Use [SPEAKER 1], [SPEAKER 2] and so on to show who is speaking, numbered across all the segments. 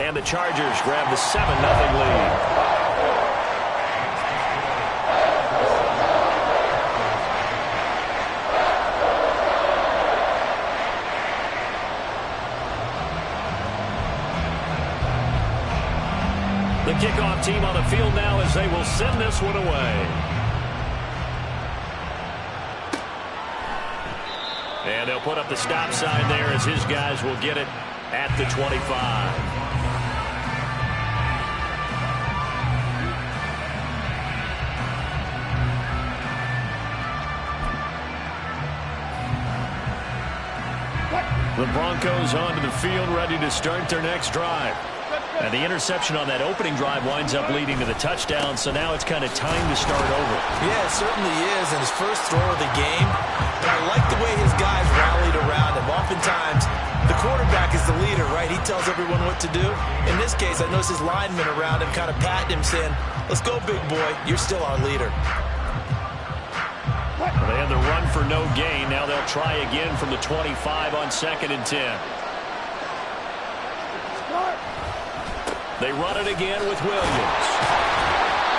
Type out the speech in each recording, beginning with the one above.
[SPEAKER 1] And the Chargers grab the 7-0 lead. The kickoff team on the field now as they will send this one away. And they'll put up the stop sign there as his guys will get it at the 25. The Broncos onto the field ready to start their next drive. And the interception on that opening drive winds up leading to the touchdown, so now it's kind of time to start over.
[SPEAKER 2] Yeah, it certainly is, and his first throw of the game. But I like the way his guys rallied around him. Oftentimes, the quarterback is the leader, right? He tells everyone what to do. In this case, I noticed his linemen around him kind of patting him, saying, "Let's go, big boy. You're still our leader."
[SPEAKER 1] Well, they had the run for no gain. Now they'll try again from the 25 on 2nd and 10. They run it again with Williams.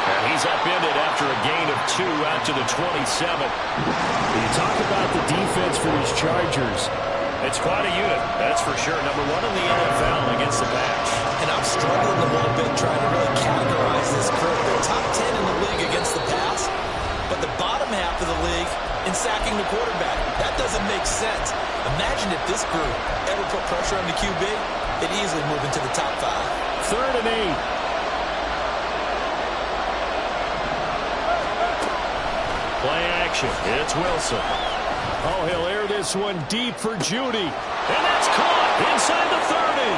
[SPEAKER 1] And he's upended after a gain of 2 out to the 27.
[SPEAKER 3] You talk about the defense for these Chargers.
[SPEAKER 1] It's quite a unit, that's for sure. Number 1 in the NFL against the pass.
[SPEAKER 2] And I'm struggling a little bit trying to really categorize this group. They're top 10 in the league against the pass, but the bottom half of the league in sacking the quarterback. That doesn't make sense. Imagine if this group ever put pressure on the QB, they'd easily move into the top 5.
[SPEAKER 3] 3rd and 8.
[SPEAKER 1] Play action. It's Wilson.
[SPEAKER 3] Oh, he'll air this one deep for Jeudy.
[SPEAKER 1] And that's caught inside the 30.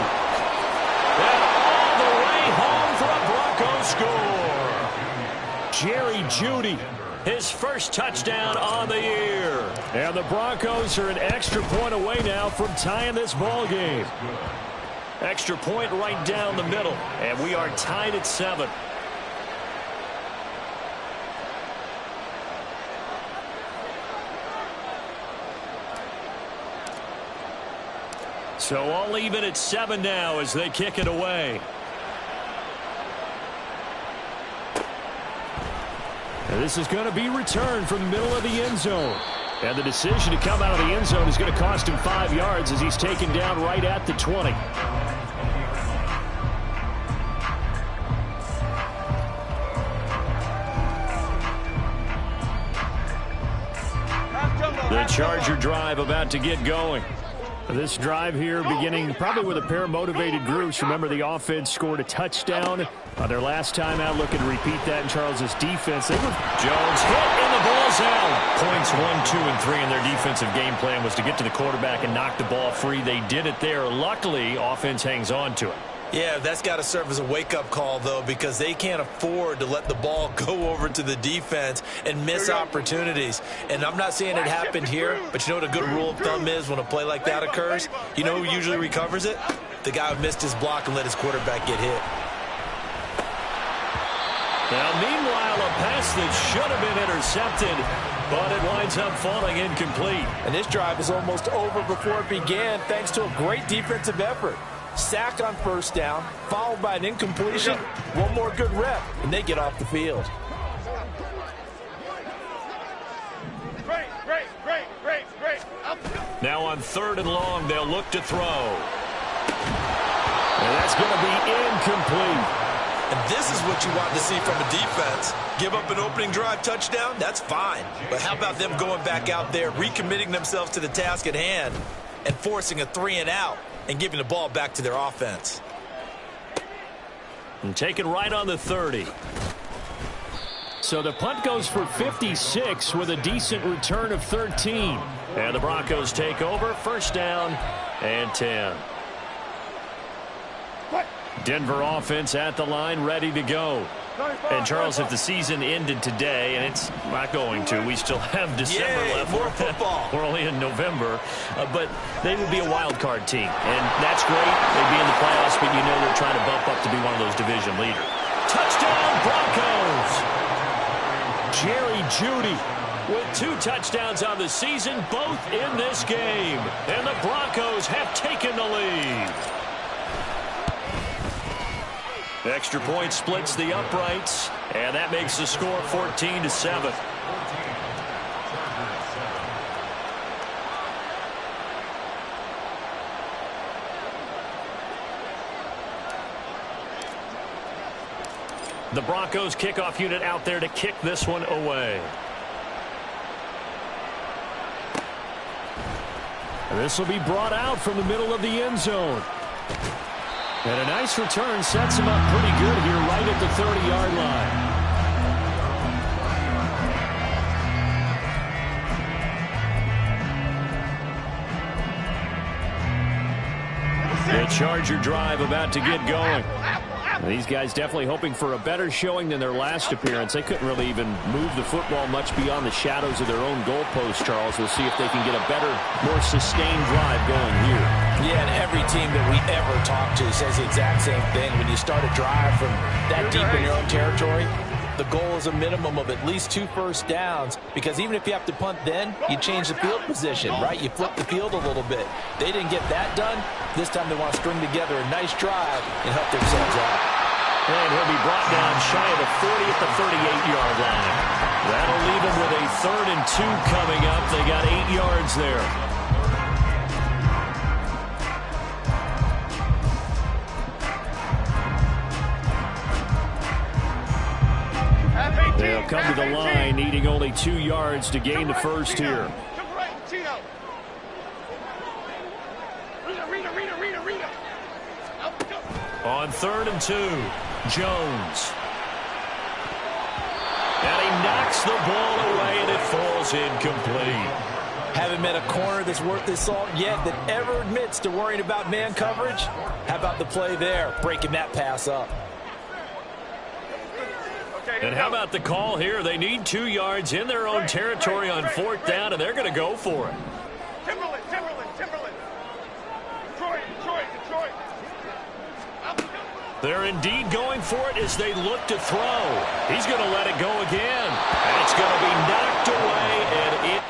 [SPEAKER 1] And all the way home for a Bronco score.
[SPEAKER 3] Jerry Jeudy.
[SPEAKER 1] His first touchdown on the year.
[SPEAKER 3] And the Broncos are an extra point away now from tying this ball game.
[SPEAKER 1] Extra point right down the middle. And we are tied at 7. So all even at 7 now as they kick it away.
[SPEAKER 3] And this is going to be returned from the middle of the end zone. And the decision to come out of the end zone is going to cost him 5 yards as he's taken down right at the 20.
[SPEAKER 1] The Charger drive about to get going.
[SPEAKER 3] This drive here beginning probably with a pair of motivated groups. Remember, the offense scored a touchdown on their last time out. Looking to repeat that in Charles's defense.
[SPEAKER 1] Jones hit and the ball's out. Points 1, 2, and 3 in their defensive game plan was to get to the quarterback and knock the ball free. They did it there. Luckily, offense hangs on to it.
[SPEAKER 2] Yeah, that's got to serve as a wake-up call, though, because they can't afford to let the ball go over to the defense and miss opportunities. And I'm not saying it happened here, but you know what a good rule of thumb is when a play like that occurs? You know who usually recovers it? The guy who missed his block and let his quarterback get hit.
[SPEAKER 1] Now, meanwhile, a pass that should have been intercepted, but it winds up falling incomplete.
[SPEAKER 4] And this drive is almost over before it began, thanks to a great defensive effort. Sack on first down, followed by an incompletion. One more good rep, and they get off the field.
[SPEAKER 1] Now on 3rd and long, they'll look to throw.
[SPEAKER 3] And that's going to be incomplete.
[SPEAKER 2] And this is what you want to see from a defense. Give up an opening drive touchdown, that's fine. But how about them going back out there, recommitting themselves to the task at hand, and forcing a 3-and-out? And giving the ball back to their offense.
[SPEAKER 1] And taken right on the 30.
[SPEAKER 3] So the punt goes for 56 with a decent return of 13.
[SPEAKER 1] And the Broncos take over. 1st down and 10. Denver offense at the line, ready to go. And, Charles, if the season ended today, and it's not going to, we still have December left.
[SPEAKER 2] More football.
[SPEAKER 1] We're only in November. But they would be a wild card team. And that's great. They'd be in the playoffs, but you know they're trying to bump up to be one of those division leaders. Touchdown, Broncos!
[SPEAKER 3] Jerry Jeudy
[SPEAKER 1] with 2 touchdowns on the season, both in this game. And the Broncos have taken the lead. Extra point splits the uprights, and that makes the score 14-7. The Broncos kickoff unit out there to kick this one away.
[SPEAKER 3] This will be brought out from the middle of the end zone. And a nice return sets him up pretty good here right at the 30-yard line. The Charger drive about to get going. These guys definitely hoping for a better showing than their last appearance. They couldn't really even move the football much beyond the shadows of their own goalpost, Charles. We'll see if they can get a better, more sustained drive going here.
[SPEAKER 4] Yeah, and every team that we ever talk to says the exact same thing. When you start a drive from that deep in your own territory, the goal is a minimum of at least 2 first downs, because even if you have to punt then, you change the field position, right? You flip the field a little bit. They didn't get that done. This time they want to string together a nice drive and help themselves out.
[SPEAKER 1] And he'll be brought down shy of the 40 at the 38-yard line. That'll leave him with a 3rd and 2 coming up. They got 8 yards there.
[SPEAKER 3] They'll come to the line, needing only 2 yards to gain the first here.
[SPEAKER 1] On 3rd and 2, Jones. And he knocks the ball away, and it falls incomplete.
[SPEAKER 4] Haven't met a corner that's worth his salt yet that ever admits to worrying about man coverage. How about the play there, breaking that pass up?
[SPEAKER 1] And how about the call here? They need 2 yards in their own territory on 4th down, and they're going to go for it.
[SPEAKER 5] Timberland. Detroit.
[SPEAKER 1] They're indeed going for it as they look to throw. He's going to let it go again. And it's going to be knocked away, and it...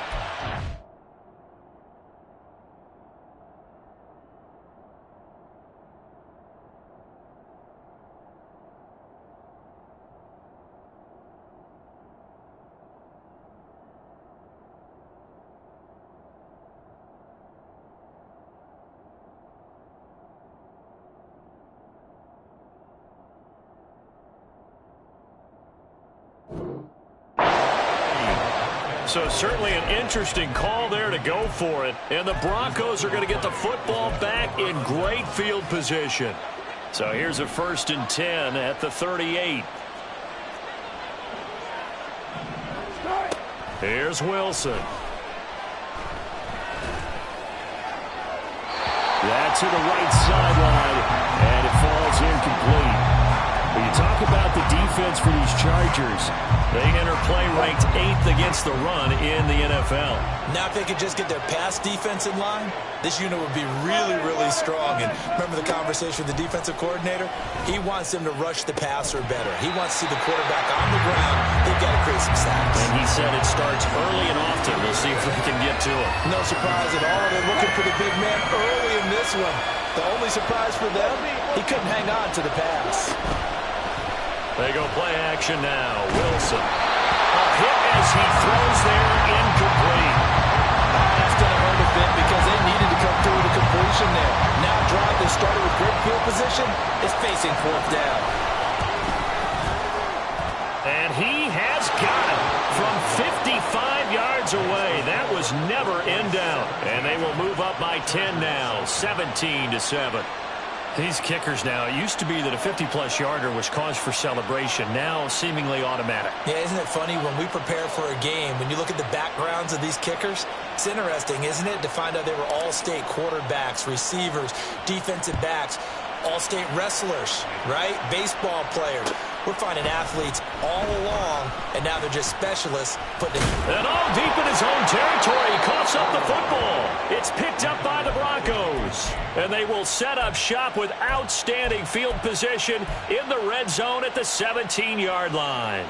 [SPEAKER 1] So certainly an interesting call there to go for it. And the Broncos are going to get the football back in great field position. So here's a 1st and 10 at the 38. Here's Wilson.
[SPEAKER 3] That's to the right sideline, and it falls incomplete. When you talk about the defense for these Chargers,
[SPEAKER 1] they enter play ranked 8th against the run in the NFL.
[SPEAKER 2] Now if they could just get their pass defense in line, this unit would be really, really strong. And remember the conversation with the defensive coordinator? He wants them to rush the passer better. He wants to see the quarterback on the ground. They've got to create some sacks.
[SPEAKER 1] And he said it starts early and often. We'll see if they can get to him.
[SPEAKER 4] No surprise at all. They're looking for the big man early in this one. The only surprise for them, he couldn't hang on to the pass.
[SPEAKER 1] They go play action now. Wilson. A hit as he throws there, incomplete.
[SPEAKER 4] That's going to hurt a bit because they needed to come through the completion there. Now drive that started with great field position is facing 4th down.
[SPEAKER 1] And he has got it from 55 yards away. That was never in down. And they will move up by 10 now, 17-7. These kickers now, it used to be that a 50-plus yarder was cause for celebration. Now seemingly automatic.
[SPEAKER 2] Yeah, isn't it funny when we prepare for a game, when you look at the backgrounds of these kickers, it's interesting, isn't it, to find out they were all-state quarterbacks, receivers, defensive backs, all-state wrestlers, right? Baseball players. We're finding athletes all along, and now they're just specialists putting it.
[SPEAKER 1] And all deep in his own territory, he coughs up the football. It's picked up by the Broncos. And they will set up shop with outstanding field position in the red zone at the 17-yard line.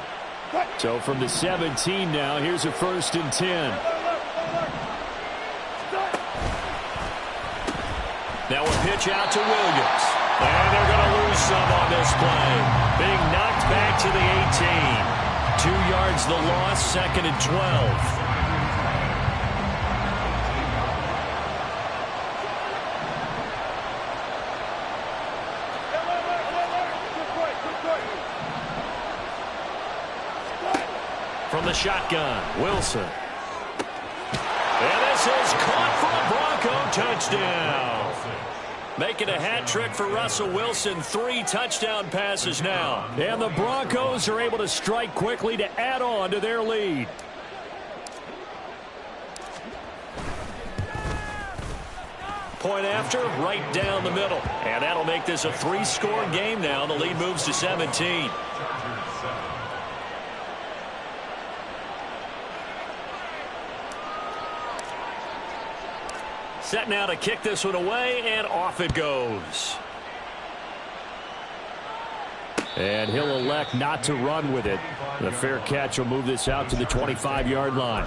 [SPEAKER 3] So from the 17 now, here's a 1st and 10.
[SPEAKER 1] Now a pitch out to Williams. And they're going to lose some on this play. Being knocked back to the 18. 2 yards the loss, 2nd and 12. From the shotgun, Wilson. And this is caught for a Bronco touchdown. Making a hat trick for Russell Wilson. 3 touchdown passes now. And the Broncos are able to strike quickly to add on to their lead. Point after, right down the middle. And that'll make this a 3-score game now. The lead moves to 17. Set now to kick this one away, and off it goes. And he'll elect not to run with it. The fair catch will move this out to the 25-yard line.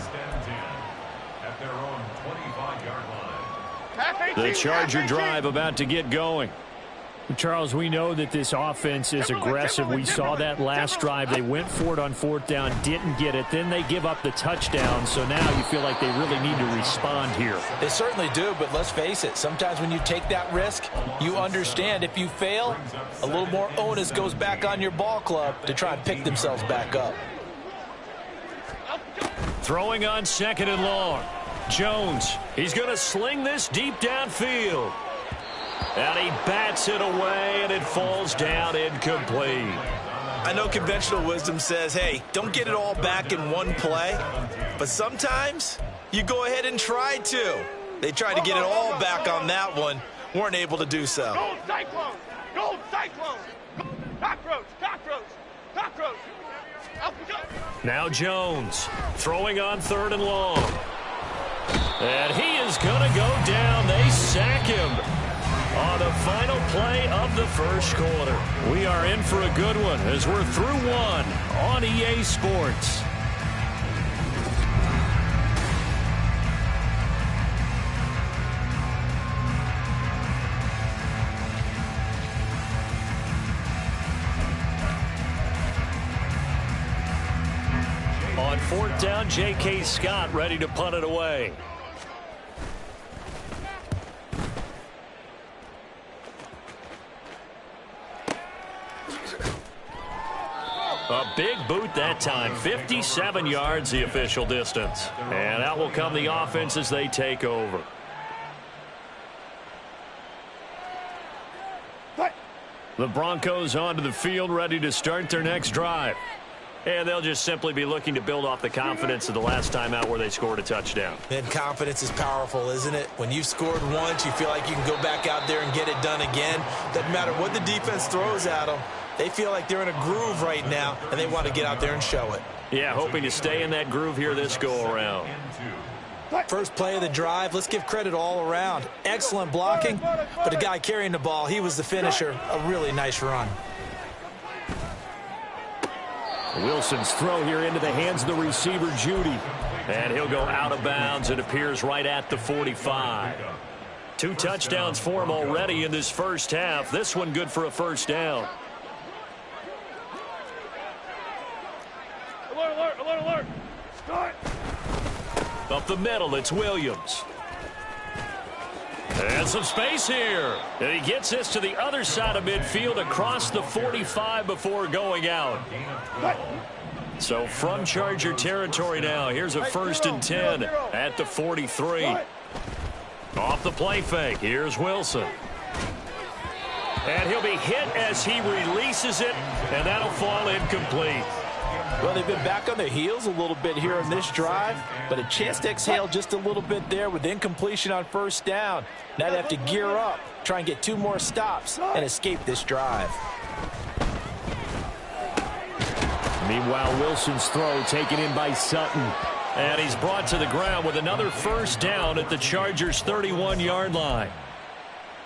[SPEAKER 1] The Charger drive about to get going. Charles, we know that this offense is aggressive. We saw that last drive. They went for it on 4th down, didn't get it. Then they give up the touchdown. So now you feel like they really need to respond here.
[SPEAKER 4] They certainly do, but let's face it. Sometimes when you take that risk, you understand if you fail, a little more onus goes back on your ball club to try and pick themselves back up.
[SPEAKER 1] Throwing on 2nd and long. Jones, he's going to sling this deep downfield. And he bats it away, and it falls down incomplete.
[SPEAKER 2] I know conventional wisdom says, hey, don't get it all back in one play. But sometimes you go ahead and try to. They tried to get it all back on that one. Weren't able to do so.
[SPEAKER 5] Gold Cyclone! Gold Cyclone! Cockroach! Cockroach! Cockroach!
[SPEAKER 1] Now Jones throwing on 3rd and long. And he is going to go down. They sack him on the final play of the 1st quarter. We are in for a good one as we're through 1 on EA Sports. On 4th down, J.K. Scott ready to punt it away. A big boot that time. 57 yards the official distance. And out will come the offense as they take over. The Broncos onto the field ready to start their next drive. And they'll just simply be looking to build off the confidence of the last time out where they scored a touchdown.
[SPEAKER 2] And confidence is powerful, isn't it? When you've scored once, you feel like you can go back out there and get it done again. Doesn't matter what the defense throws at them. They feel like they're in a groove right now, and they want to get out there and show it.
[SPEAKER 1] Yeah, hoping to stay in that groove here this go-around.
[SPEAKER 2] First play of the drive, let's give credit all around. Excellent blocking, but the guy carrying the ball, he was the finisher. A really nice run.
[SPEAKER 1] Wilson's throw here into the hands of the receiver, Judy. And he'll go out of bounds. It appears right at the 45. 2 touchdowns for him already in this first half. This one good for a 1st down.
[SPEAKER 5] Alert, alert, alert, alert! Start!
[SPEAKER 1] Up the middle, it's Williams. And some space here. And he gets this to the other side of midfield across the 45 before going out. So from Charger territory now, here's a 1st and 10 at the 43. Off the play fake, here's Wilson. And he'll be hit as he releases it, and that'll fall incomplete.
[SPEAKER 4] Well, they've been back on their heels a little bit here in this drive, but a chance to exhale just a little bit there with incompletion on 1st down. Now they have to gear up, try and get 2 more stops, and escape this drive.
[SPEAKER 1] Meanwhile, Wilson's throw taken in by Sutton. And he's brought to the ground with another 1st down at the Chargers' 31-yard line.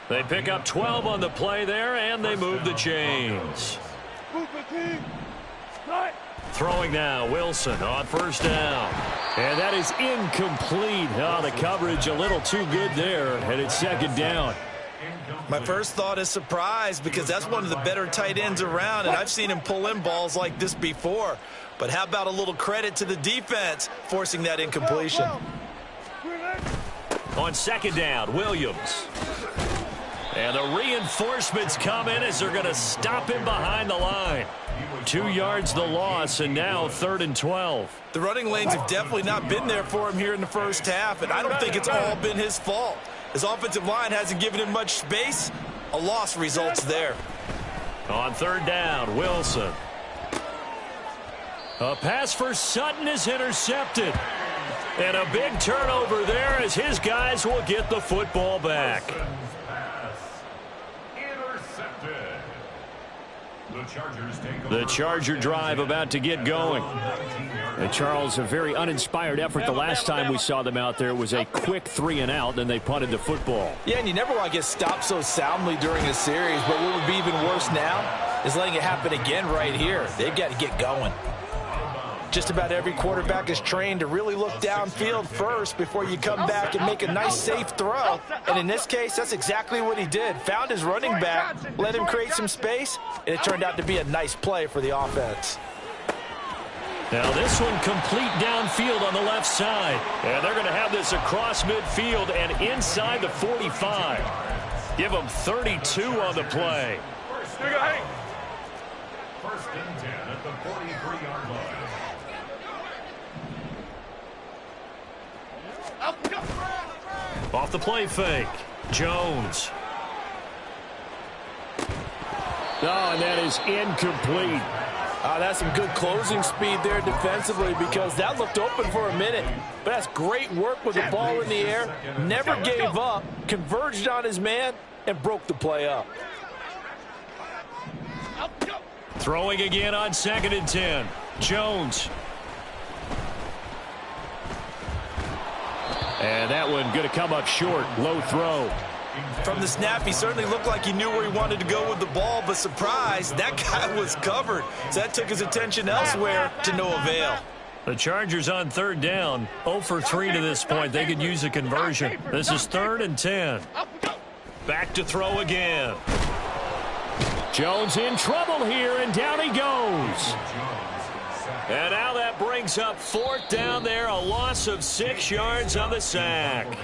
[SPEAKER 1] They pick up 12 on the play there, and they move the chains. Throwing now, Wilson on 1st down. And that is incomplete. Oh, the coverage a little too good there, and it's 2nd down.
[SPEAKER 2] My first thought is surprise because that's one of the better tight ends around, and I've seen him pull in balls like this before. But how about a little credit to the defense forcing that incompletion?
[SPEAKER 1] On second down, Williams. And the reinforcements come in as they're going to stop him behind the line. 2 yards the loss, and now 3rd and 12.
[SPEAKER 2] The running lanes have definitely not been there for him here in the first half, and I don't think it's all been his fault. His offensive line hasn't given him much space. A loss results there.
[SPEAKER 1] On 3rd down, Wilson. A pass for Sutton is intercepted. And a big turnover there as his guys will get the football back. The Charger drive about to get going. And Charles, a very uninspired effort the last time we saw them out there. It was a quick 3-and-out, then they punted the football.
[SPEAKER 4] Yeah, and you never want to get stopped so soundly during a series, but what would be even worse now is letting it happen again right here. They've got to get going. Just about every quarterback is trained to really look downfield first before you come back and make a nice, safe throw. And in this case, that's exactly what he did. Found his running back, let him create some space, and it turned out to be a nice play for the offense.
[SPEAKER 1] Now this one complete downfield on the left side. And they're going to have this across midfield and inside the 45. Give them 32 on the play.
[SPEAKER 5] First and 10 at the 43-yard line.
[SPEAKER 1] Off the play fake. Jones. Oh, and that is incomplete.
[SPEAKER 4] That's some good closing speed there defensively because that looked open for a minute. But that's great work with the ball in the air. Never gave up, converged on his man, and broke the play up.
[SPEAKER 1] Throwing again on 2nd and 10. Jones. And that one going to come up short. Low throw.
[SPEAKER 2] From the snap, he certainly looked like he knew where he wanted to go with the ball, but surprise, that guy was covered. So that took his attention elsewhere to no avail.
[SPEAKER 1] The Chargers on 3rd down. 0 for 3 to this point. They could use a conversion. This is 3rd and 10. Back to throw again. Jones in trouble here, and down he goes. And now that brings up 4th down there, a loss of 6 yards on the sack.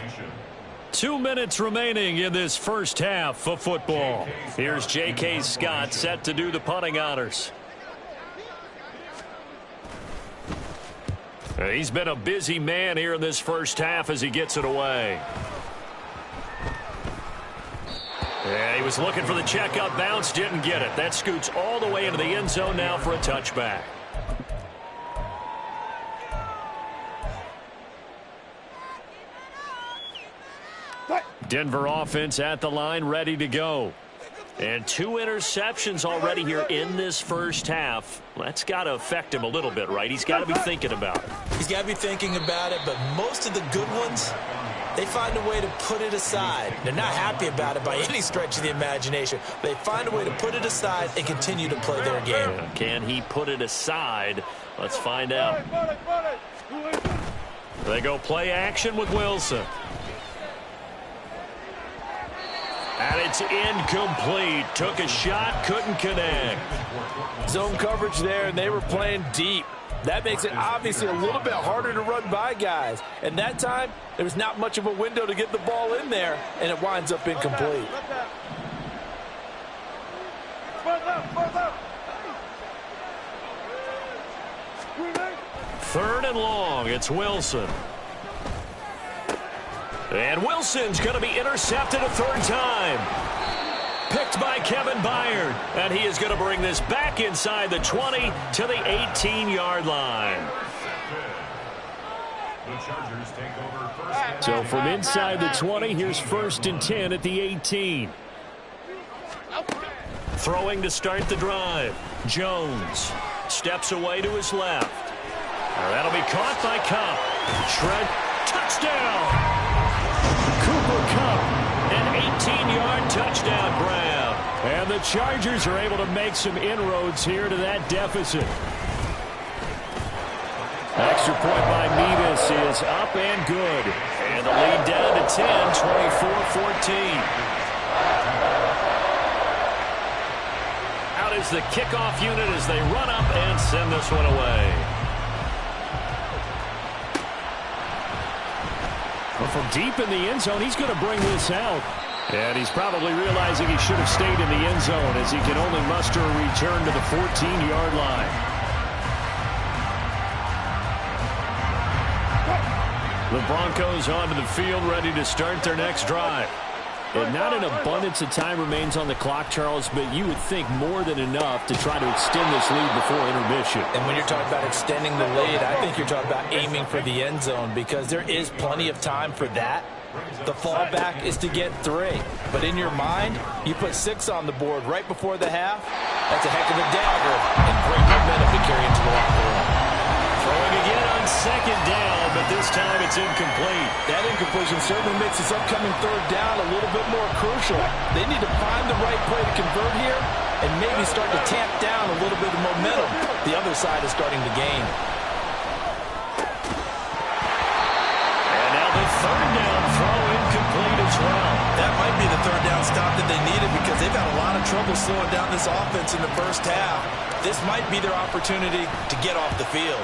[SPEAKER 1] 2 minutes remaining in this first half of football. Here's J.K. Scott set to do the punting honors. He's been a busy man here in this first half as he gets it away. Yeah, he was looking for the checkout bounce, didn't get it. That scoots all the way into the end zone now for a touchback. Denver offense at the line, ready to go. And 2 interceptions already here in this first half. That's got to affect him a little bit, right? He's got to be thinking about it.
[SPEAKER 2] He's got to be thinking about it, but most of the good ones, they find a way to put it aside. They're not happy about it by any stretch of the imagination. They find a way to put it aside and continue to play their game.
[SPEAKER 1] Can he put it aside? Let's find out. They go play action with Wilson. And it's incomplete. Took a shot, couldn't connect.
[SPEAKER 4] Zone coverage there, and they were playing deep. That makes it obviously a little bit harder to run by guys. And that time, there was not much of a window to get the ball in there, and it winds up incomplete.
[SPEAKER 1] 3rd and long. It's Wilson. And Wilson's going to be intercepted a 3rd time. Picked by Kevin Byard. And he is going to bring this back inside the 20 to the 18-yard line. So from inside the 20, here's 1st and 10 at the 18. Throwing to start the drive. Jones steps away to his left. That'll be caught by Kupp. Trent, touchdown! Cooper Kupp, an 18-yard touchdown grab. And the Chargers are able to make some inroads here to that deficit. Extra point by Mevis is up and good. And the lead down to 10, 24-14. is the kickoff unit as they run up and send this one away. Well, from deep in the end zone, he's going to bring this out. And he's probably realizing he should have stayed in the end zone as he can only muster a return to the 14-yard line. The Broncos onto the field, ready to start their next drive. And not an abundance of time remains on the clock, Charles, but you would think more than enough to try to extend this lead before intermission.
[SPEAKER 4] And when you're talking about extending the lead, I think you're talking about aiming for the end zone because there is plenty of time for that. The fallback is to get 3. But in your mind, you put 6 on the board right before the half. That's a heck of a dagger and great momentum to carry into the locker room.
[SPEAKER 1] Throwing again on second down, but this time it's incomplete.
[SPEAKER 4] That incompletion certainly makes this upcoming third down a little bit more crucial. They need to find the right play to convert here and maybe start to tamp down a little bit of momentum. The other side is starting to gain.
[SPEAKER 1] And now the third down throw incomplete as well.
[SPEAKER 2] That might be the third down stop that they needed because they've had a lot of trouble slowing down this offense in the first half. This might be their opportunity to get off the field.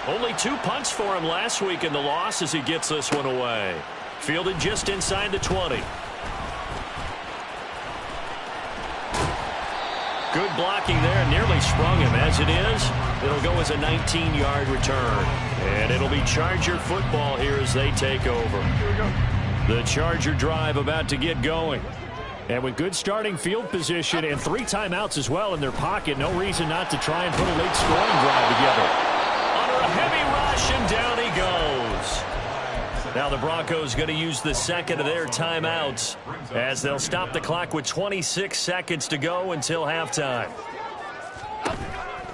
[SPEAKER 1] Only 2 punts for him last week in the loss as he gets this one away. Fielded just inside the 20. Good blocking there. Nearly sprung him. As it is, it'll go as a 19-yard return. And it'll be Charger football here as they take over. The Charger drive about to get going. And with good starting field position and 3 timeouts as well in their pocket, no reason not to try and put a late scoring drive together. Under a heavy rush, and down he goes. Now the Broncos going to use the second of their timeouts as they'll stop the clock with 26 seconds to go until halftime.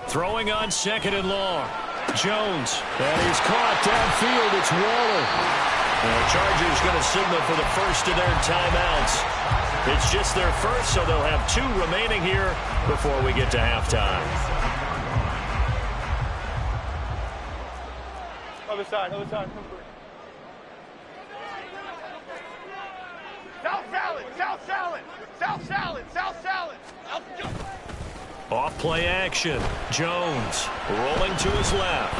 [SPEAKER 1] Throwing on second and long. Jones. That is caught downfield. It's Waller. The Chargers going to signal for the first of their timeouts. It's just their first, so they'll have 2 remaining here before we get to halftime.
[SPEAKER 6] Other side, come through. South salad, south salad, south salad, south salad.
[SPEAKER 1] Off play action. Jones rolling to his left.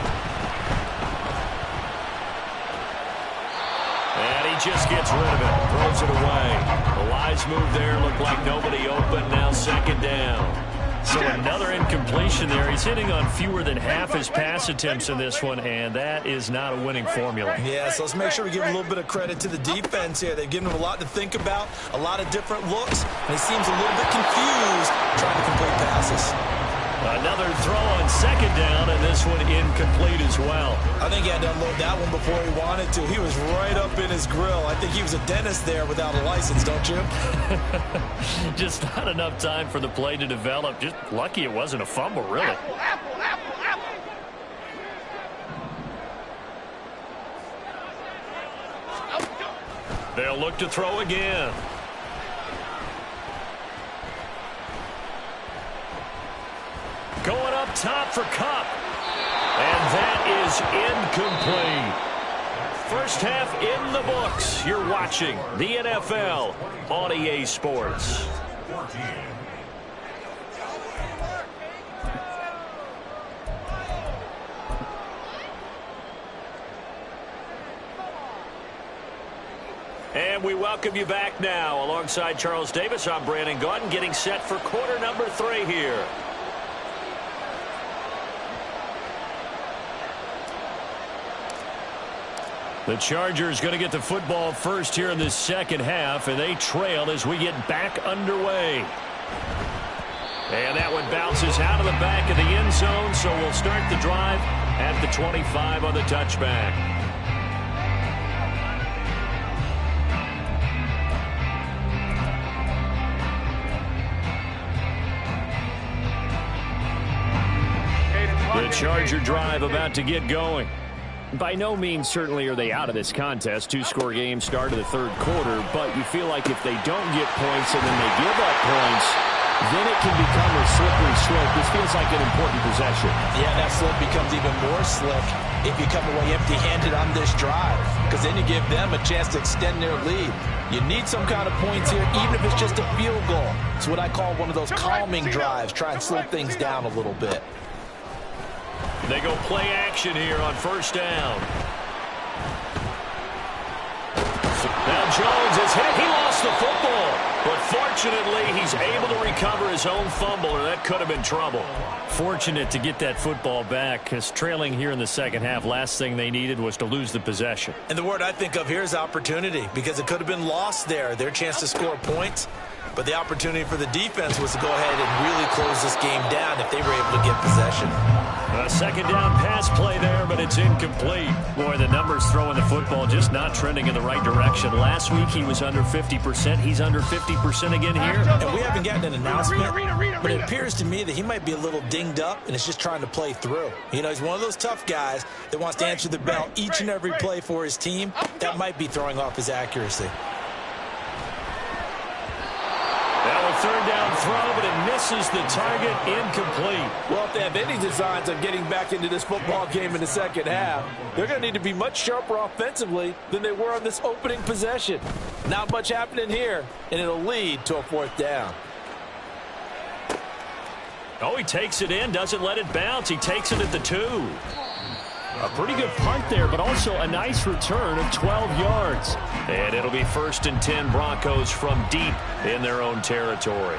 [SPEAKER 1] And he just gets rid of it. Throws it away. The wise move there. Looked like nobody open. Now second down. So another incompletion there. He's hitting on fewer than half his pass attempts in this one, and that is not a winning formula.
[SPEAKER 2] Yeah, so let's make sure we give a little bit of credit to the defense here. They've given him a lot to think about, a lot of different looks, and he seems a little bit confused trying to complete passes.
[SPEAKER 1] Another throw on second down, and this one incomplete as well.
[SPEAKER 2] I think he had to unload that one before he wanted to. He was right up in his grill. I think he was a dentist there without a license, don't you?
[SPEAKER 1] Just not enough time for the play to develop. Just lucky it wasn't a fumble, really.
[SPEAKER 6] Apple.
[SPEAKER 1] They'll look to throw again. Going up top for Kupp. And that is incomplete. First half in the books. You're watching the NFL on EA Sports. And we welcome you back now. Alongside Charles Davis, I'm Brandon Gaudin, getting set for quarter number 3 here. The Chargers going to get the football first here in this second half, and they trail as we get back underway. And that one bounces out of the back of the end zone, so we'll start the drive at the 25 on the touchback. The Charger drive about to get going. By no means certainly are they out of this contest. 2-score game start of the third quarter, but you feel like if they don't get points and then they give up points,
[SPEAKER 3] then it can become a slippery slope. This feels like an important possession.
[SPEAKER 4] Yeah, that slope becomes even more slick if you come away empty-handed on this drive, because then you give them a chance to extend their lead. You need some kind of points here, even if it's just a field goal. It's what I call one of those calming drives. Try and slow things down a little bit.
[SPEAKER 1] They go play action here on first down. Now Jones is hit. He lost the football. But fortunately, he's able to recover his own fumble, or that could have been trouble.
[SPEAKER 3] Fortunate to get that football back, because trailing here in the second half, last thing they needed was to lose the possession.
[SPEAKER 2] And the word I think of here is opportunity, because it could have been lost there. Their chance to score points. But the opportunity for the defense was to go ahead and really close this game down if they were able to get possession.
[SPEAKER 1] A second down pass play there, but it's incomplete.
[SPEAKER 3] Boy, the numbers throwing the football just not trending in the right direction. Last week he was under 50%. He's under 50% again here.
[SPEAKER 2] And we haven't gotten an announcement, but it appears to me that he might be a little dinged up and is just trying to play through. You know, he's one of those tough guys that wants to answer the bell each and every play for his team. That might be throwing off his accuracy.
[SPEAKER 1] Now a third down throw, but it misses the target, incomplete.
[SPEAKER 4] Well, if they have any designs on getting back into this football game in the second half, they're going to need to be much sharper offensively than they were on this opening possession. Not much happening here, and it'll lead to a fourth down.
[SPEAKER 1] Oh, he takes it in, doesn't let it bounce. He takes it at the 2.
[SPEAKER 3] A pretty good punt there, but also a nice return of 12 yards.
[SPEAKER 1] And it'll be 1st and 10 Broncos from deep in their own territory.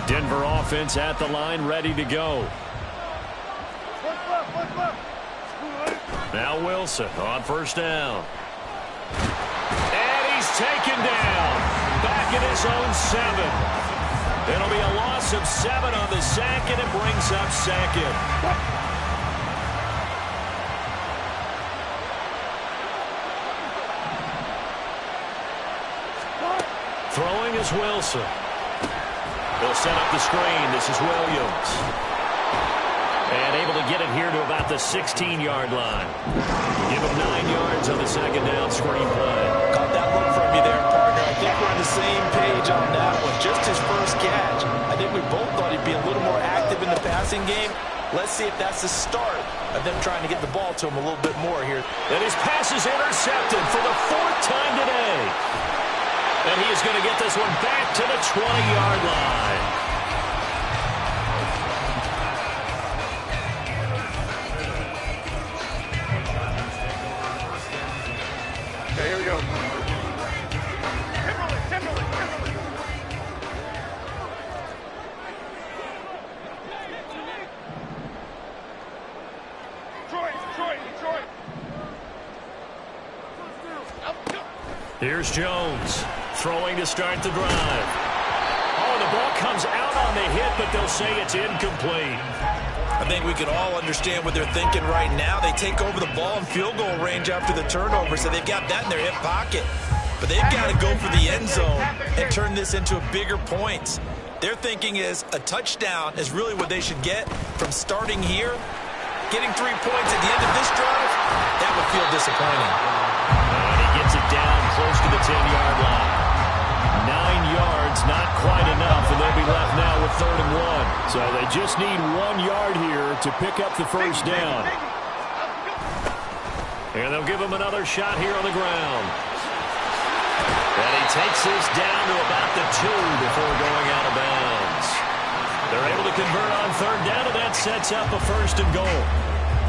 [SPEAKER 1] Denver offense at the line, ready to go. Now Wilson on first down. And he's taken down. Back at his own 7. It'll be a loss of 7 on the sack, and it brings up second. Throwing is Wilson. They'll set up the screen. This is Williams. And able to get it here to about the 16-yard line. Give him 9 yards on the second down screen play.
[SPEAKER 4] Caught that look from you there, partner. I think we're on the same page on that one. Just his first catch. I think we both thought he'd be a little more active in the passing game. Let's see if that's the start of them trying to get the ball to him a little bit more here.
[SPEAKER 1] And his pass is intercepted for the 4th time today. And he is going to get this one back to the 20-yard line.
[SPEAKER 6] Okay, here we go. Timberlake. Detroit.
[SPEAKER 1] Here's Jones throwing to start the drive. Oh, the ball comes out on the hit, but they'll say it's incomplete.
[SPEAKER 2] I think we can all understand what they're thinking right now. They take over the ball in field goal range after the turnover, so they've got that in their hip pocket. But they've got to go for the end zone and turn this into bigger points. Their thinking is a touchdown is really what they should get from starting here. Getting 3 points at the end of this drive, that would feel disappointing.
[SPEAKER 1] And he gets it down close to the 10-yard line. 9 yards, not quite enough, and they'll be left now with 3rd and 1.
[SPEAKER 3] So they just need 1 yard here to pick up the first down.
[SPEAKER 1] And they'll give him another shot here on the ground. And he takes this down to about the 2 before going out of bounds. They're able to convert on 3rd down, and that sets up a 1st and goal.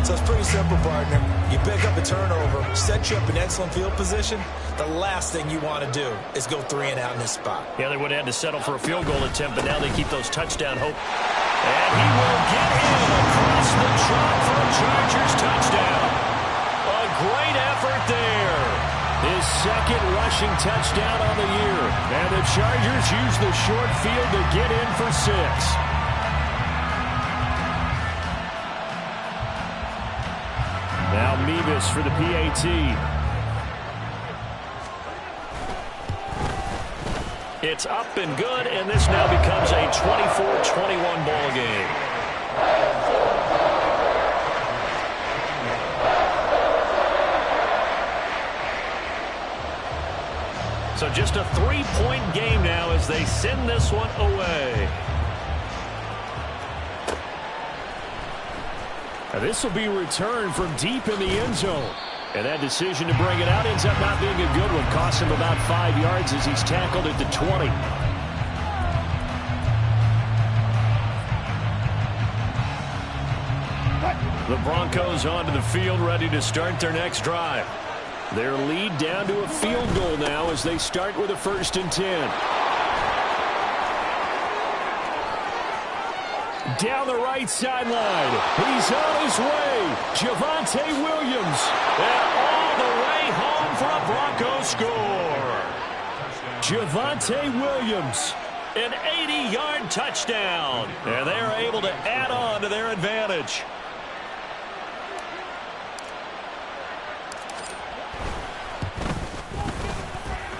[SPEAKER 2] So it's pretty simple, partner. You pick up a turnover, set you up in excellent field position. The last thing you want to do is go 3 and out in this spot.
[SPEAKER 1] Yeah, they would have had to settle for a field goal attempt, but now they keep those touchdown hope. And he will get in across the chalk for a Chargers touchdown. A great effort there. His 2nd rushing touchdown on the year. And the Chargers use the short field to get in for 6.
[SPEAKER 3] Now Mevis for the PAT.
[SPEAKER 1] It's up and good, and this now becomes a 24-21 ball game. So just a 3-point game now as they send this one away. Now this will be returned from deep in the end zone. And that decision to bring it out ends up not being a good one. Cost him about 5 yards as he's tackled at the 20. The Broncos onto the field, ready to start their next drive. Their lead down to a field goal now as they start with a 1st and 10. Down the right sideline. He's on his way. Javonte Williams. And all the way home for a Bronco score. Javonte Williams. An 80-yard touchdown. And they're able to add on to their advantage.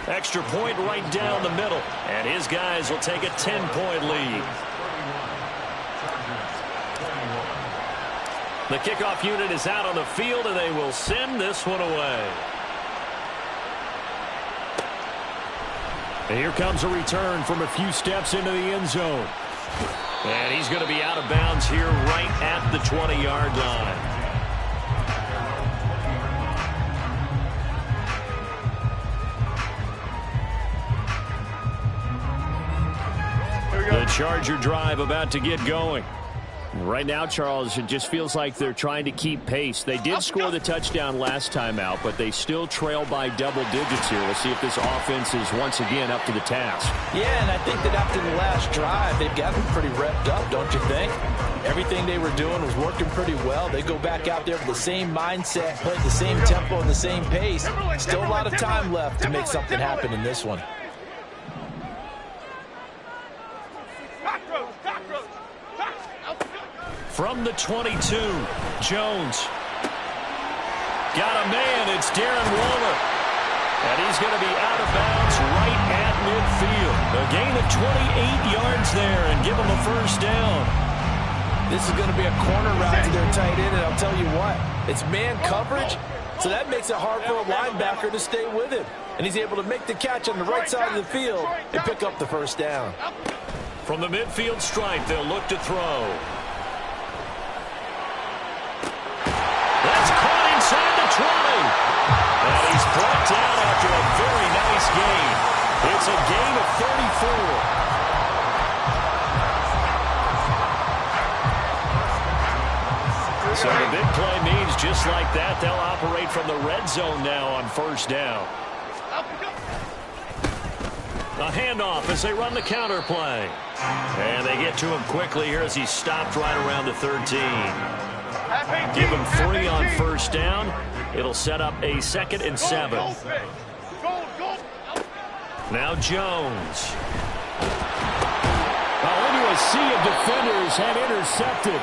[SPEAKER 1] Extra point right down the middle. And his guys will take a 10-point lead. The kickoff unit is out on the field, and they will send this one away. And here comes a return from a few steps into the end zone. And he's going to be out of bounds here right at the 20-yard line. The Charger drive about to get going. Right now, Charles, it just feels like they're trying to keep pace. They did score the touchdown last time out, but they still trail by double digits here. We'll see if this offense is once again up to the task.
[SPEAKER 4] Yeah, and I think that after the last drive, they've gotten pretty revved up, don't you think? Everything they were doing was working pretty well. They go back out there with the same mindset, play at the same tempo and the same pace. Still a lot of time left to make something happen in this one.
[SPEAKER 1] From the 22, Jones. Got a man, it's Darren Waller. And he's going to be out of bounds right at midfield. A gain of 28 yards there and give him a 1st down.
[SPEAKER 4] This is going to be a corner route to their tight end, and I'll tell you what, it's man coverage, so that makes it hard for a linebacker to stay with him. And he's able to make the catch on the right side of the field and pick up the 1st down.
[SPEAKER 1] From the midfield stripe, they'll look to throw. That's caught inside the 20. And he's brought down after a very nice gain. It's a gain of 34. So the big play means just like that, they'll operate from the red zone now on 1st down. A handoff as they run the counter play. And they get to him quickly here as he's stopped right around the 13. Give him 3 on 1st down. It'll set up a 2nd and 7. Now Jones. Into a sea of defenders and intercepted.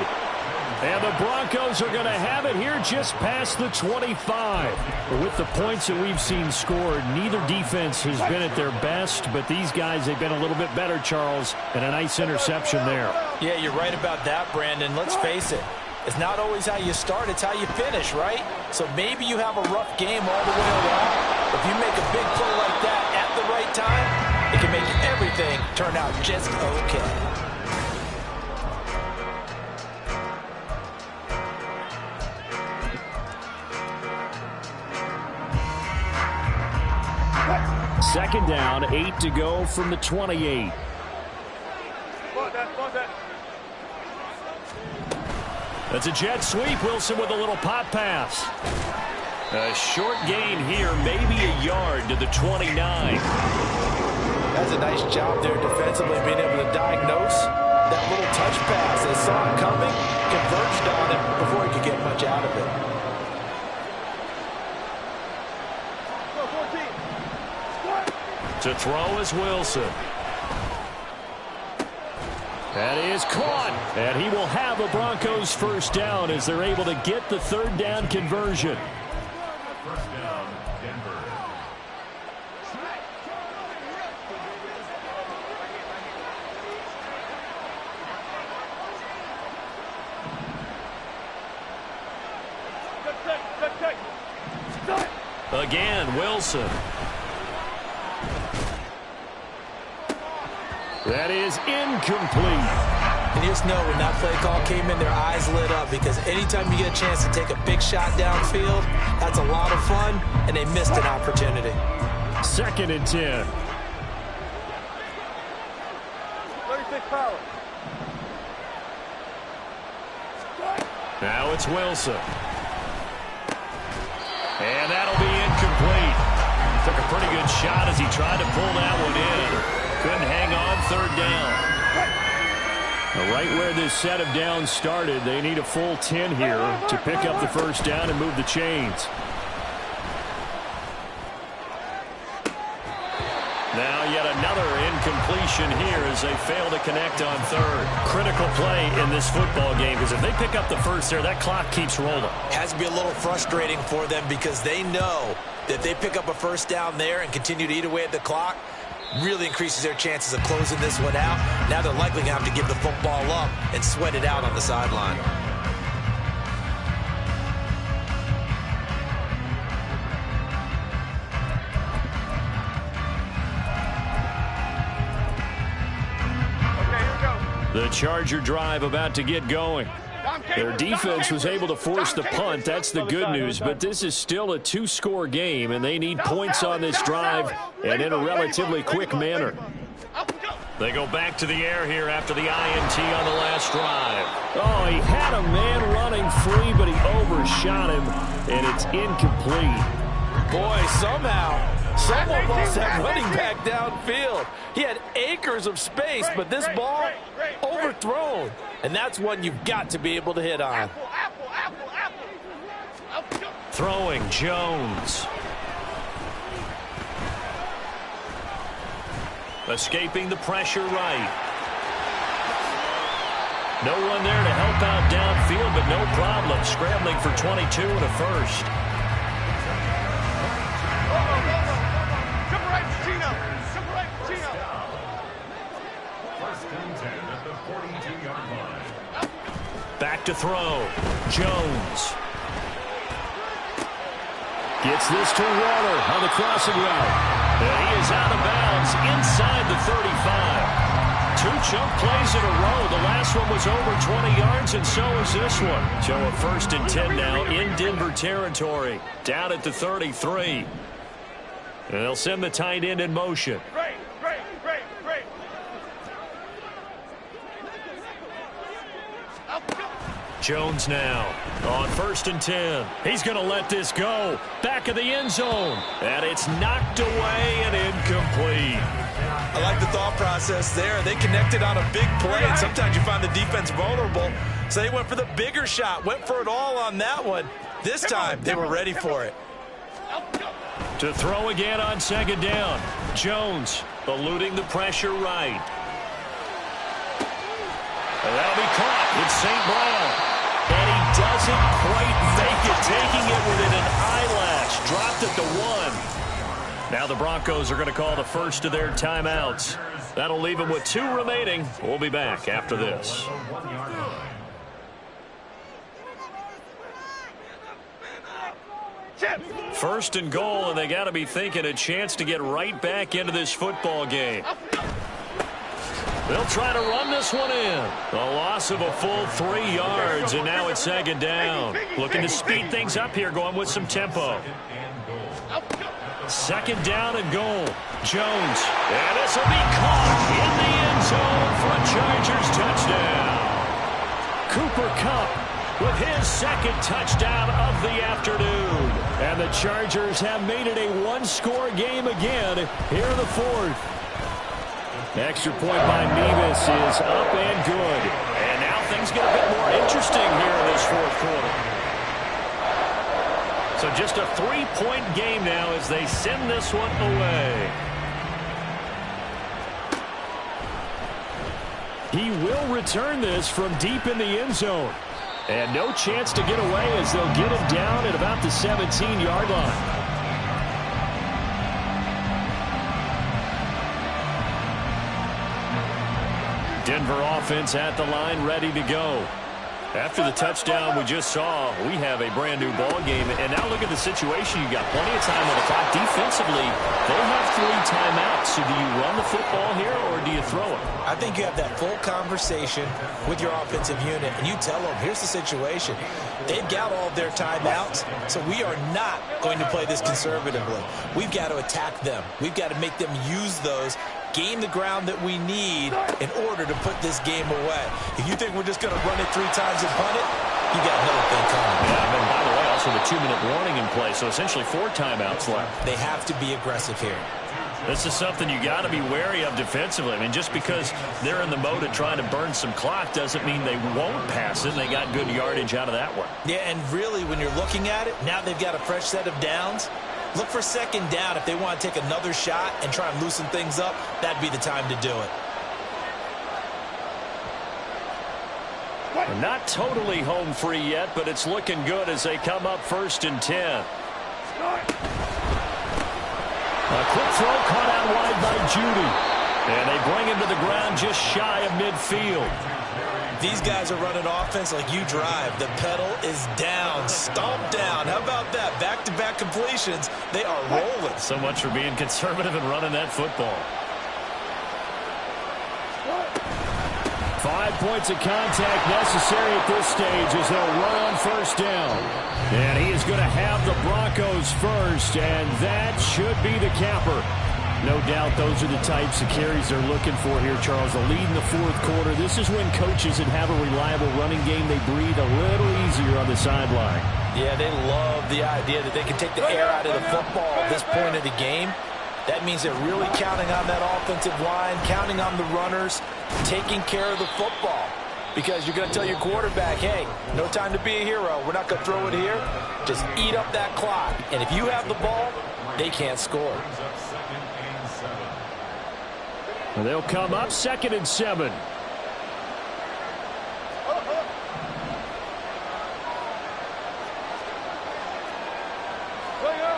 [SPEAKER 1] And the Broncos are going to have it here just past the 25. With the points that we've seen scored, neither defense has been at their best, but these guys, they've been a little bit better, Charles, and a nice interception there.
[SPEAKER 4] Yeah, you're right about that, Brandon. Let's face it. It's not always how you start, it's how you finish, right? So maybe you have a rough game all the way around. If you make a big play like that at the right time, it can make everything turn out just okay.
[SPEAKER 1] Second down, 8 to go from the 28. That's a jet sweep. Wilson with a little pop pass. A short gain here, maybe a yard to the 29.
[SPEAKER 4] That's a nice job there defensively, being able to diagnose that little touch pass. They saw it coming, converged on it before he could get much out of it.
[SPEAKER 1] To throw is Wilson. That is caught. And he will have a Broncos 1st down as they're able to get the 3rd down conversion.
[SPEAKER 5] 1st down, Denver.
[SPEAKER 1] Again, Wilson.
[SPEAKER 3] That is incomplete.
[SPEAKER 4] And you just know when that play call came in, their eyes lit up, because anytime you get a chance to take a big shot downfield, that's a lot of fun, and they missed an opportunity.
[SPEAKER 3] 2nd and 10.
[SPEAKER 6] 36 power.
[SPEAKER 1] Now it's Wilson. And that'll be incomplete. Took a pretty good shot as he tried to pull that one in. Couldn't hang on 3rd down. Right where this set of downs started, they need a full 10 here to pick up the 1st down and move the chains. Now yet another incompletion here as they fail to connect on 3rd. Critical play in this football game, because if they pick up the 1st there, that clock keeps rolling.
[SPEAKER 2] Has to be a little frustrating for them, because they know that if they pick up a 1st down there and continue to eat away at the clock, really increases their chances of closing this one out. Now they're likely going to have to give the football up and sweat it out on the sideline.
[SPEAKER 1] The Charger drive about to get going. Their defense was able to force the punt. That's the good news, but this is still a 2-score game, and they need points on this drive and in a relatively quick manner. They go back to the air here after the INT on the last drive.
[SPEAKER 3] Oh, he had a man running free, but he overshot him, and it's incomplete.
[SPEAKER 4] Boy, somehow someone lost that running back downfield. He had acres of space, but this ball overthrown. And that's one you've got to be able to hit on.
[SPEAKER 1] Throwing Jones. Escaping the pressure right. No one there to help out downfield, but no problem. Scrambling for 22 and a 1st. Back to throw. Jones.
[SPEAKER 3] Gets this to Waller on the crossing route.
[SPEAKER 1] And he is out of bounds inside the 35. 2 chunk plays in a row. The last one was over 20 yards, and so is this one. So a 1st and 10 now in Denver territory. Down at the 33. And they'll send the tight end in motion. Jones now on 1st and 10. He's going to let this go. Back of the end zone. And it's knocked away and incomplete.
[SPEAKER 2] I like the thought process there. They connected on a big play, and sometimes you find the defense vulnerable. So they went for the bigger shot, went for it all on that one. This time, they were ready for it.
[SPEAKER 1] To throw again on 2nd down. Jones eluding the pressure right. And that'll be caught. It's St. Brown. And he doesn't quite make it, taking it within an eyelash. Dropped at the 1. Now the Broncos are going to call the 1st of their timeouts. That'll leave them with 2 remaining. We'll be back after this. 1st and goal, and they got to be thinking a chance to get right back into this football game. They'll try to run this one in. A loss of a full 3 yards, and now it's 2nd down. Looking to speed things up here, going with some tempo. 2nd down and goal. Jones. And this will be caught in the end zone for a Chargers touchdown. Cooper Kupp with his 2nd touchdown of the afternoon.
[SPEAKER 3] And the Chargers have made it a 1-score game again here in the 4th. Extra point by Nevis is up and good.
[SPEAKER 1] And now things get a bit more interesting here in this 4th quarter. So just a 3-point game now as they send this one away.
[SPEAKER 3] He will return this from deep in the end zone. And no chance to get away as they'll get him down at about the 17-yard line.
[SPEAKER 1] Denver offense at the line, ready to go. After the touchdown we just saw, we have a brand new ball game. And now look at the situation. You got plenty of time on the clock. Defense
[SPEAKER 3] offensively, they have 3 timeouts. So do you run the football here or do you throw it?
[SPEAKER 4] I think you have that full conversation with your offensive unit, and you tell them, here's the situation. They've got all of their timeouts, so we are not going to play this conservatively. We've got to attack them. We've got to make them use those, gain the ground that we need in order to put this game away. If you think we're just going to run it 3 times and punt it, you got another thing coming.
[SPEAKER 3] Yeah, and by the way, also the 2-minute warning in play, so essentially 4 timeouts left.
[SPEAKER 4] They have to be aggressive here.
[SPEAKER 3] This is something you got to be wary of defensively. I mean, just because they're in the mode of trying to burn some clock doesn't mean they won't pass it. They got good yardage out of that one.
[SPEAKER 4] Yeah, and really, when you're looking at it, now they've got a fresh set of downs. Look for second down if they want to take another shot and try and loosen things up. That'd be the time to do it.
[SPEAKER 3] They're not totally home free yet, but it's looking good as they come up 1st and 10. A quick throw caught out wide by Judy. And they bring him to the ground just shy of midfield.
[SPEAKER 4] These guys are running offense like you drive. The pedal is down, stomped down. How about that? Back-to-back completions. They are rolling.
[SPEAKER 3] So much for being conservative and running that football. 5 points of contact necessary at this stage as they'll run on 1st down. And he is going to have the Broncos first, and that should be the capper. No doubt those are the types of carries they're looking for here, Charles. The lead in the 4th quarter. This is when coaches that have a reliable running game, they breathe a little easier on the sideline.
[SPEAKER 4] Yeah, they love the idea that they can take the air out of the football at this point of the game. That means they're really counting on that offensive line, counting on the runners, taking care of the football. Because you're going to tell your quarterback, hey, no time to be a hero. We're not going to throw it here. Just eat up that clock. And if you have the ball, they can't score.
[SPEAKER 3] Well, they'll come up 2nd and 7.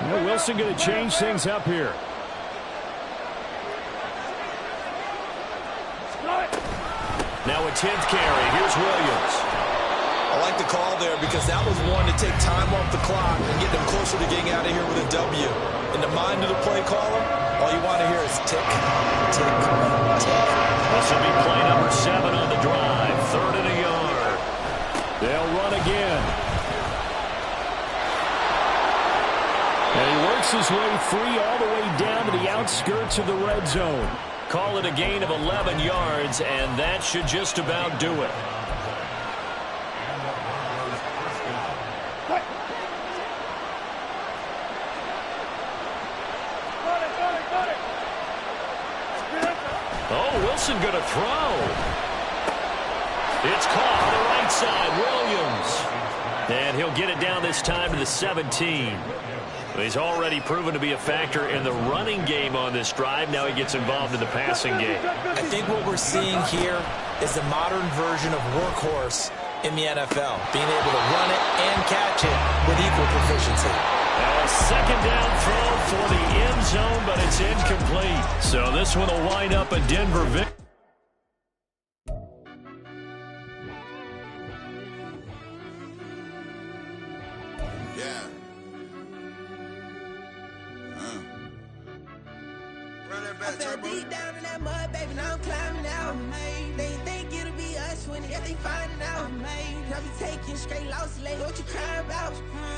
[SPEAKER 3] Well, Wilson going to change things up here. Now a 10th carry. Here's Williams.
[SPEAKER 2] I like the call there because that was one to take time off the clock and get them closer to getting out of here with a W. In the mind of the play caller, all you want to hear is tick, tick, tick.
[SPEAKER 3] This will be play number 7 on the drive. 3rd and a yard. They'll run again. And he works his way free all the way down to the outskirts of the red zone. Call it a gain of 11 yards, and that should just about do it. Oh, Wilson going to throw. It's caught on the right side. Williams. And he'll get it down this time to the 17. He's already proven to be a factor in the running game on this drive. Now he gets involved in the passing game.
[SPEAKER 4] I think what we're seeing here is the modern version of workhorse in the NFL, being able to run it and catch it with equal proficiency.
[SPEAKER 3] Now a 2nd down throw for the end zone, but it's incomplete. So this one will wind up a Denver victory.
[SPEAKER 7] I fell deep down in that mud, baby, now I'm climbing out. They think it'll be us when they finding out. I be taking straight losses, like what you crying about?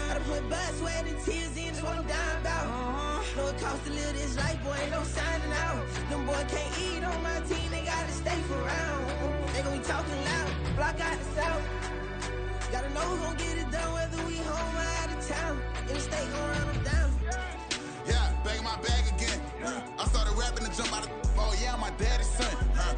[SPEAKER 7] I done put blood, sweat, and tears in, just what I'm dying about. Know it costs to live this life, boy, ain't no signing out. Them boy can't eat on my team, they gotta stay for round. They gon' be talking loud, block out the south. Gotta know who gon' get it done, whether we home or out of town. In the state gon' run them down.
[SPEAKER 8] Yeah, back in my bag again. I started rapping to jump out of oh yeah, my daddy's son.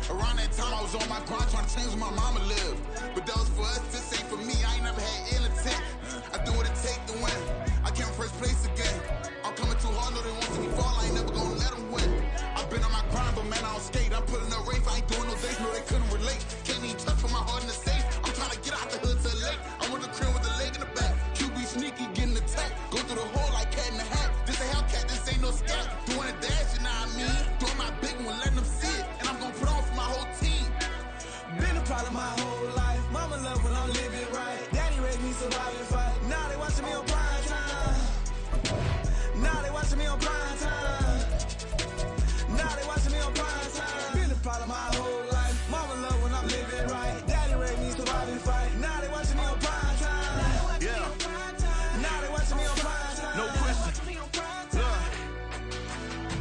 [SPEAKER 8] Around that time I was on my grind trying to change where my mama lived. But that was for us, this ain't for me. I ain't never had ill intent. I do what it take to win. I came first place again. I'm coming too hard, no they want to see me fall. I ain't never gonna let them win. I've been on my grind, but man I don't skate. I'm putting up race, I ain't doing no days, no they couldn't relate. Can't even touch for my heart in the safe. I'm trying to get out the hood to the lake. I want the crib with the leg in the back. QB sneaky, getting attacked. Go through the hole like cat in the hat. This a Hellcat, this ain't no scat. Doing a dash, you know what I mean? Doing my big one, letting them see it. And I'm gonna put on for my whole team.
[SPEAKER 7] Been a problem my whole life. Mama love when I'm living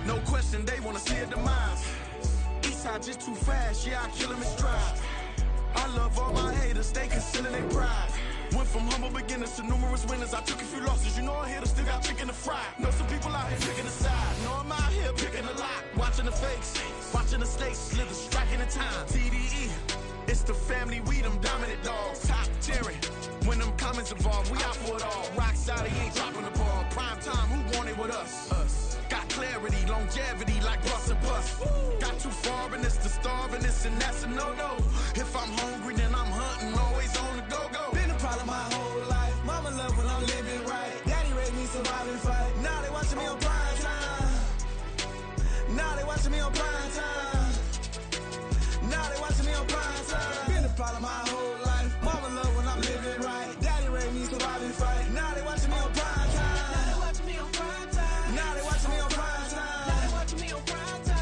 [SPEAKER 9] No question, they wanna see a demise. Eastside just too fast, yeah, I kill him in stride. I love all my haters, they concealing their pride. Went from humble beginners to numerous winners. I took a few losses, you know I hit them, still got chicken to fry. Know some people out here picking a side. Know I'm out here picking a lot. Watching the fakes, watching the stakes, slither, striking the time. TDE, it's the family, we them dominant dogs. Top tiering, when them comments involved, we out for it all. Rock solid, he ain't dropping the ball. Prime time, who want it with us? Us. Got clarity, longevity like bus and bus. Got too far and it's the starving, this and that's a no-no. If I'm hungry, then I'm hunting, always on the go-go. Been a problem my whole life. Mama love when I'm living right. Daddy raised me survive and fight. Now they watching me on prime time. Now they watching me on prime time. Now they watching me on prime time. Been a problem my whole life. Mama love when I'm living right. Daddy raised me survive and fight. Now they watching me on prime time. Now they watching me on prime time. Now they watching me on prime time. Now they watching me on prime time.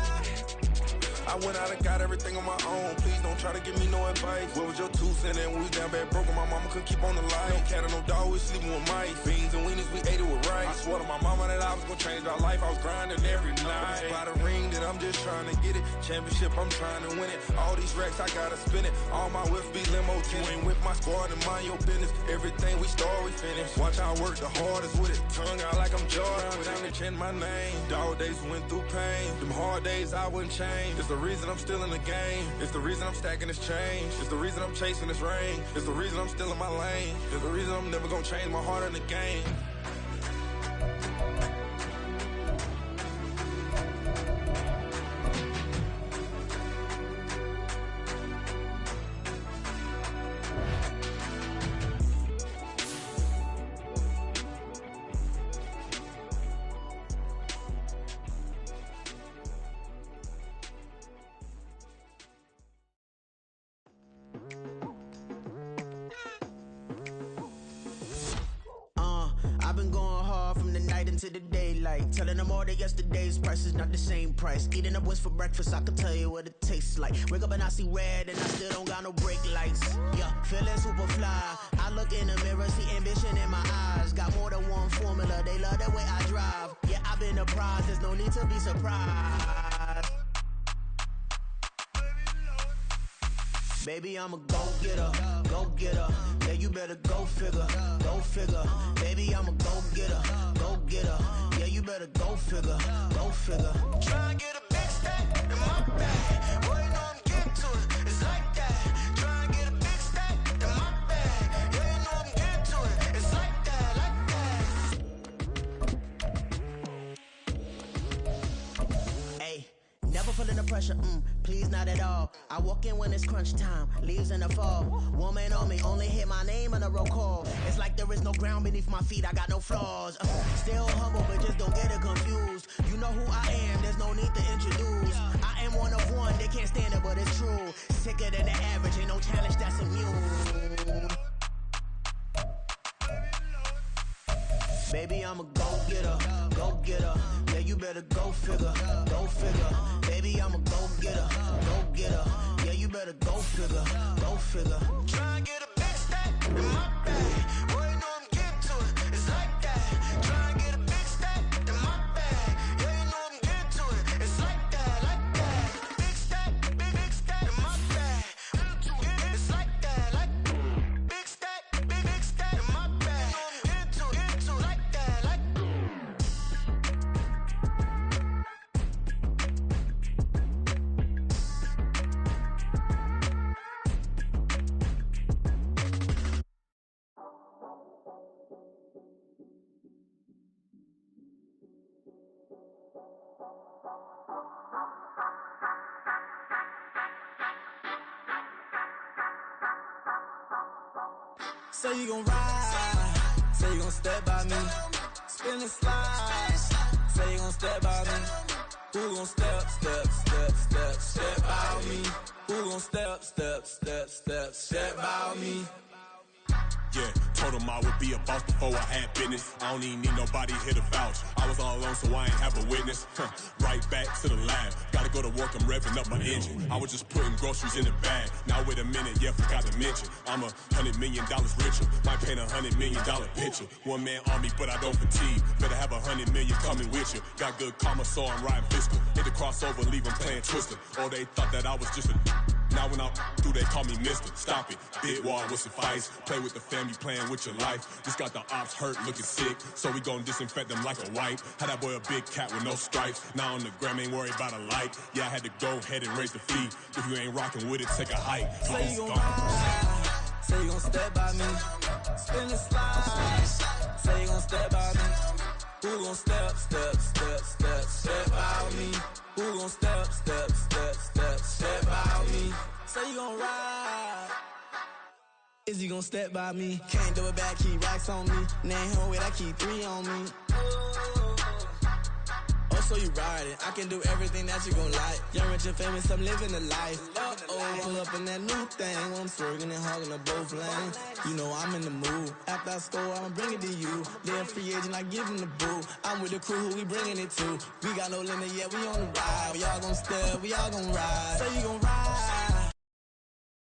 [SPEAKER 9] I went out and got everything on my own. Please don't try to give me no advice. What was your 2 cents and we was down bad broke and my mama couldn't keep on the light. No cat or no dog, we sleeping with mice. Beans and weenies, we ate it with rice. I swore to my mama that I was gonna change our life. I was grinding every night. By the ring that I'm just trying to get it. Championship, I'm trying to win it. All these racks, I gotta spin it. All my whips be limo tinted. You ain't with my squad and mind your business. Everything we start, we finish. Watch I work the hardest with it. Tongue out like I'm Jordan. Without me change my name. Dog days went through pain. Them hard days I wouldn't change. It's the reason I'm still in the game. It's the reason I'm stacking this change. It's the reason I'm chasing this ring. It's the reason I'm still in my lane. It's the reason I'm never gonna change my heart in the game.
[SPEAKER 7] I've been going hard from the night into the daylight. Telling them all that yesterday's price is not the same price. Eating up what's for breakfast, I can tell you what it tastes like. Wake up and I see red and I still don't got no brake lights. Yeah, feeling super fly. I look in the mirror, see ambition in my eyes. Got more than one formula, they love the way I drive. Yeah, I've been a prize, there's no need to be surprised. Baby, I'm a go-getter, go-getter. Yeah, you better go figure, go figure. Baby, I'm a go-getter, go-getter. Yeah, you better go figure, go figure. Try and get a big stack in my bag. Boy, you know I'm getting to it, it's like that. Try and get a big stack in my bag. Yeah, you know I'm getting to it, it's like that, like that. Hey. Never feeling the pressure, please not at all. I walk in when it's crunch time, leaves in the fall. Woman on me, only hit my name on a roll call. It's like there is no ground beneath my feet, I got no flaws. Still humble, but just don't get it confused. You know who I am, there's no need to introduce. I am one of one, they can't stand it, but it's true. Sicker than the average, ain't no challenge that's immune. Baby, I'm a go-getter, go-getter. Yeah, you better go figure, go figure. Baby, I'm a go-getter, go-getter. Yeah, you better go figure, go figure. Try and get a big stack in my bag. Boy, you know I'm getting to it, it's like that. Try and get a big stack in my bag. Yeah, you know I'm getting to it, it's like that, like that. Big stack, big stack in my bag. It's like that, like big stack, big stack in my bag. You know I'm getting to it, like that, like.
[SPEAKER 9] Say you gon' ride, say you gon' step by me, spin and slide, say you gon' step by me. Who gon' step by me? Who gon' step by me? Yeah.
[SPEAKER 10] told him I would be a boss before I had business. I don't even need nobody here to vouch. I was all alone, so I ain't have a witness. Right back to the lab. Gotta go to work, I'm revving up my engine. I was just putting groceries in the bag. Now wait a minute, yeah, forgot to mention. I'm $100 million richer. Might paint $100 million picture. One man army, but I don't fatigue. Better have 100 million coming with you. Got good karma, so I'm riding fiscal. Hit the crossover, leave them playing Twister. Oh, they thought that I was just a... Now when I do, they call me Mister. Stop it. Big wall with suffice. Play with the family, playing with your life. Just got the ops hurt, looking sick. So we gon' disinfect them like a wipe. Had that boy a big cat with no stripes. Now on the gram, ain't worried about a light. Yeah, I had to go ahead and raise the fee. If you ain't rocking with it, take a hike.
[SPEAKER 9] Say you gon' ride. Say you gon' step by me. Spin the slide. Say you gon' step by me. Who gon' step by me? Who gon' step by me? Say you gon' ride. Is he gon' step by me? Can't do it back, keep racks on me. Name home with I keep 3 on me. Oh, so you riding. I can do everything that you gon' like. Young, rich, and famous, I'm living the life. Pull up in that new thing. I'm swerving and hogging up both lanes. You know I'm in the mood. After I score, I'ma bring it to you. They're a free agent, I give them the boo. I'm with the crew, who we bringing it to. We got no limit yet, we on the ride. We all gon' step, we all gon' ride. Say you gon' ride.